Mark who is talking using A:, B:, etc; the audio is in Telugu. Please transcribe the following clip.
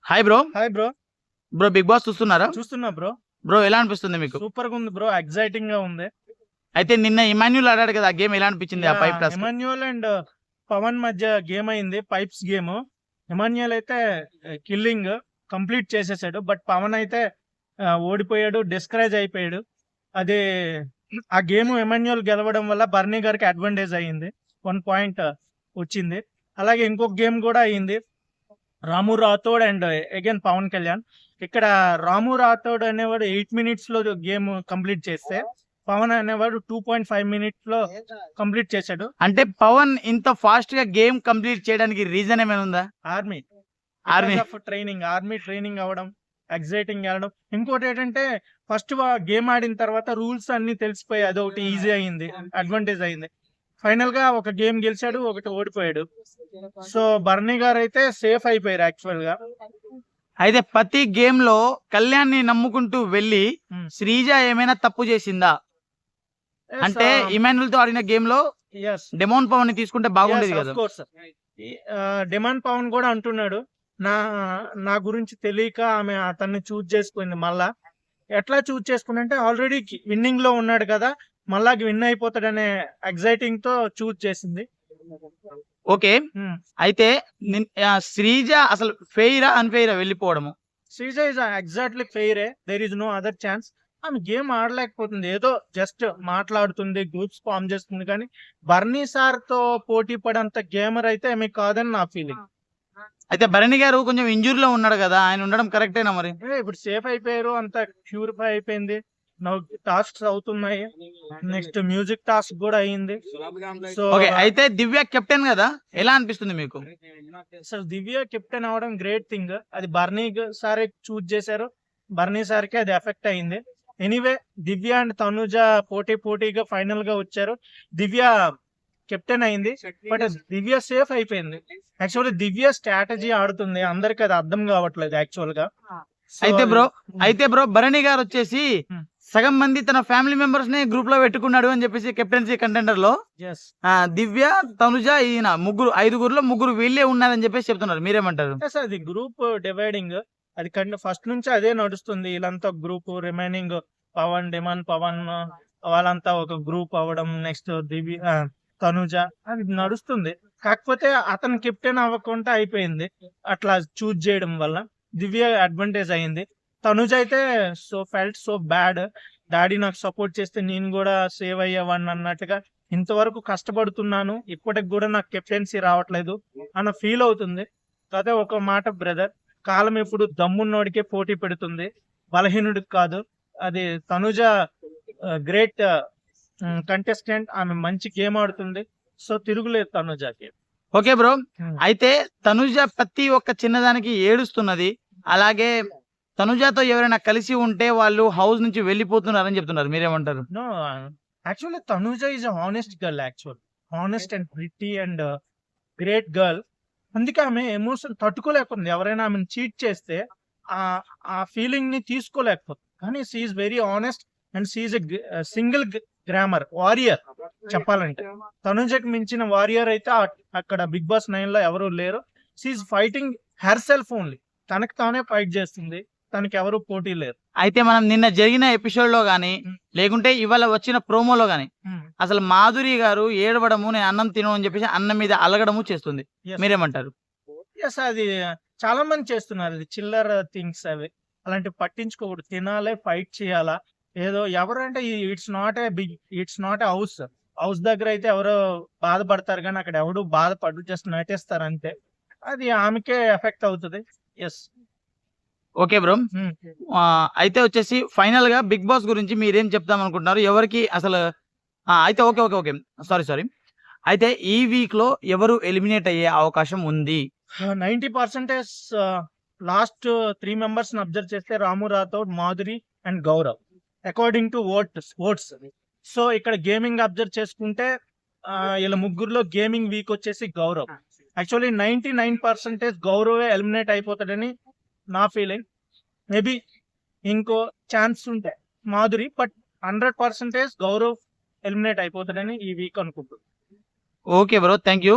A: Hi bro.
B: Hi bro.
A: Bro Bigg Boss చూస్తున్నారా?
B: చూస్తున్నా బ్రో.
A: బ్రో ఎలా అనిపిస్తుంది మీకు?
B: సూపర్ గా ఉంది బ్రో, ఎగ్జైటింగ్ గా ఉంది.
A: అయితే నిన్న ఇమాన్యుల్ ఆడాడు కదా, ఆ గేమ్ ఎలా అనిపించింది? ఆ pipe task
B: Emmanuel and Pavan మధ్య గేమ్ అయింది, పైప్స్ గేమ్. ఎమాన్యుయల్ అయితే కిల్లింగ్ కంప్లీట్ చేసేసాడు, బట్ పవన్ అయితే ఓడిపోయాడు, డిస్కరేజ్ అయిపోయాడు. అది ఆ గేమ్ ఎమాన్యుయల్ గెలవడం వల్ల బర్నీ గారికి అడ్వాంటేజ్ అయ్యింది, 1 పాయింట్ వచ్చింది. అలాగే ఇంకొక గేమ్ కూడా అయ్యింది, రాము రాథోడ్ అండ్ అగైన్ పవన్ కళ్యాణ్. ఇక్కడ రాము రాథోడ్ అనేవాడు 8 minutes లో గేమ్ కంప్లీట్ చేస్తే, పవన్ అనేవాడు 2.5 minutes లో కంప్లీట్ చేశాడు.
A: అంటే పవన్ ఇంత ఫాస్ట్ గా గేమ్ కంప్లీట్ చేయడానికి రీజన్ ఏమైనా ఉందా?
B: ఆర్మీ ట్రైనింగ్ అవ్వడం, ఎగ్జైటింగ్ ఆడడం. ఇంకోటి ఏంటంటే ఫస్ట్ గేమ్ ఆడిన తర్వాత రూల్స్ అన్ని తెలిసిపోయి అదొకటి ఈజీ అయింది, అడ్వాంటేజ్ అయింది. ఫైనల్ గా ఒక గేమ్ గెలిచాడు, ఒకటి ఓడిపోయాడు. సో బర్నీ గారు అయితే సేఫ్ అయిపోయారు యాక్చువల్ గా.
A: అయితే ప్రతి గేమ్ లో కళ్యాణ్ ని నమ్ముకుంటూ వెళ్ళి శ్రీజ ఏమైనా తప్పు చేసిందా? అంటే ఇమాన్యుల్ తో ఆడిన గేమ్ లో డెమోన్ పవన్ ని తీసుకుంటే బాగుండేది కదా.
B: డెమాన్ పవన్ కూడా అంటున్నాడు, నా గురించి తెలియక ఆమె అతన్ని చూజ్ చేసుకుంది. మళ్ళా ఎట్లా చూజ్ చేసుకుందంటే ఆల్రెడీ విన్నింగ్ లో ఉన్నాడు కదా, మళ్ళా విన్ అయిపోతాడనే ఎగ్జైటింగ్ తో చూజ్ చేసింది.
A: ఓకే, అయితే శ్రీజ అసలు ఫెయిరా అన్ఫెయిరా వెళ్ళిపోవడము?
B: శ్రీజ ఇస్ ఎగ్జాక్ట్లీ ఫెయిరే, there is no other chance. ఆమె గేమ్ ఆడలేకపోతుంది, ఏదో జస్ట్ మాట్లాడుతుంది, గ్రూప్స్ ఫామ్ చేస్తుంది, కానీ బర్నీ సార్ తో పోటీ పడేంత గేమర్ అయితే ఆమె కాదని నా ఫీలింగ్.
A: అయితే భరణి గారు కొంచెం ఇంజూర్ లో ఉన్నాడు కదా, ఆయన ఉండడం కరెక్టేనా మరి?
B: ఇప్పుడు సేఫ్ అయిపోయారు, అంత ప్యూరిఫై అయిపోయింది. టాస్క్స్ అవుతున్నాయి, నెక్స్ట్ మ్యూజిక్ టాస్క్ కూడా అయింది. సో
A: అయితే దివ్య కెప్టెన్ కదా, ఎలా అనిపిస్తుంది మీకు?
B: అసలు దివ్య కెప్టెన్ అవడం గ్రేట్ థింగ్. అది బర్నీ సారే చూజ్ చేశారు, బర్నీ సార్కి అది ఎఫెక్ట్ అయింది. ఎనీవే దివ్య అండ్ తనుజ పోటీగా ఫైనల్ గా వచ్చారు. దివ్య కెప్టెన్ అయింది, బట్ దివ్య సేఫ్ అయిపోయింది. యాక్చువల్లీ దివ్య స్ట్రాటజీ ఆడుతుంది, అందరికి అది అర్థం కావట్లేదు యాక్చువల్ గా.
A: అయితే బ్రో భరణి గారు వచ్చేసి సగం మంది తన ఫ్యామిలీ మెంబర్స్ ని గ్రూప్ లో పెట్టుకున్నాడు అని చెప్పేసి కెప్టెన్సీ కంటెండర్ లో దివ్య తనుజ ఈయన ముగ్గురు, 5గురులో 3 వీళ్ళే ఉన్నారని చెప్పేసి చెప్తున్నారు, మీరేమంటారు?
B: అది గ్రూప్ డివైడింగ్, అది ఫస్ట్ నుంచి అదే నడుస్తుంది. వీళ్ళంతా గ్రూప్, రిమైనింగ్ పవన్, డిమాన్ పవన్ వాళ్ళంతా ఒక గ్రూప్ అవ్వడం, నెక్స్ట్ దివ్య తనుజ, అది నడుస్తుంది. కాకపోతే అతను కెప్టెన్ అవ్వకుండా అయిపోయింది, అట్లా చూజ్ చేయడం వల్ల దివ్య అడ్వాంటేజ్ అయింది. తనుజ అయితే ఫెల్ట్ సో బ్యాడ్, డాడీ నాకు సపోర్ట్ చేస్తే నేను కూడా సేవ్ అయ్యేవాడిని అన్నట్టుగా, ఇంతవరకు కష్టపడుతున్నాను, ఇప్పటికి కూడా నాకు కెప్టెన్సీ రావట్లేదు అన్న ఫీల్ అవుతుంది. అదే ఒక మాట బ్రదర్, కాలం ఎప్పుడు దమ్మున్నోడికే పోటీ పెడుతుంది, బలహీనుడికి కాదు. అది తనుజ గ్రేట్ కంటెస్టెంట్, ఆమె మంచి గేమ్ ఆడుతుంది, సో తిరుగులేదు తనుజకి.
A: ఓకే బ్రో, అయితే తనుజ ప్రతి ఒక్క చిన్నదానికి ఏడుస్తున్నది, అలాగే తనుజతో ఎవరైనా కలిసి ఉంటే వాళ్ళు హౌస్ నుంచి వెళ్ళిపోతున్నారని చెప్తున్నారు, మీరేమంటారు?
B: No, actually Tanuja is honest girl, honest and pretty and great girl. అందుకే ఆమె ఎమోషన్ తట్టుకోలేకపోతుంది, ఎవరైనా ఆమెను చీట్ చేస్తే ఆ ఫీలింగ్ ని తీసుకోలేకపోతుంది. కానీ she's very honest and she's single grammar warrior. చెప్పాలంటే తనుజకి మించిన వారియర్ అయితే అక్కడ బిగ్ బాస్ 9 లో ఎవరు లేరు. She's fighting herself only, తనకి తానే ఫైట్ చేస్తుంది, తనకి ఎవరు పోటీ లేరు.
A: అయితే మనం నిన్న జరిగిన ఎపిసోడ్ లో గానీ, లేకుంటే ఇవాళ వచ్చిన ప్రోమోలో గానీ, అసలు మాధురి గారు ఏడవడము, నేను అన్నం తిను అని చెప్పేసి అన్నం మీద అలగడము చేస్తుంది, మీరేమంటారు?
B: ఎస్, అది చాలా మంది చేస్తున్నారు, అది చిల్లర థింగ్స్, అవి అలాంటివి పట్టించుకోకూడదు. తినాలే, ఫైట్ చేయాలా, ఏదో ఎవరంటే ఇట్స్ నాట్ ఏ హౌస్ దగ్గర అయితే ఎవరో బాధపడతారు, కానీ అక్కడ ఎవడు బాధపడు, జస్ట్ నటిస్తారు అంతే. అది ఆమెకే ఎఫెక్ట్ అవుతుంది. ఎస్.
A: ఓకే బ్రో, అయితే వచ్చేసి ఫైనల్ గా బిగ్ బాస్ గురించి మీరేం చెప్తాం అనుకుంటున్నారు? ఎవరికి అసలు అయితే ఓకే సారీ అయితే ఈ వీక్ లో ఎవరు ఎలిమినేట్ అయ్యే అవకాశం ఉంది?
B: 90% లాస్ట్ 3 members అబ్జర్వ్ చేస్తే Ramu Rathod, Madhuri and Gaurav, according to votes. So ఇక్కడ గేమింగ్ అబ్జర్వ్ చేసుకుంటే వీళ్ళ ముగ్గురులో గేమింగ్ వీక్ వచ్చేసి గౌరవ్. యాక్చువల్లీ 99% గౌరవే ఎలిమినేట్ అయిపోతాడని నా ఫీలింగ్. మేబీ ఇంకో ఛాన్స్ ఉంటే మాధురి, బట్ 100% గౌరవ్ ఎలిమినేట్ అయిపోతాడని ఈ వీక్ అనుకుంటున్నాను.
A: Okay bro, thank you.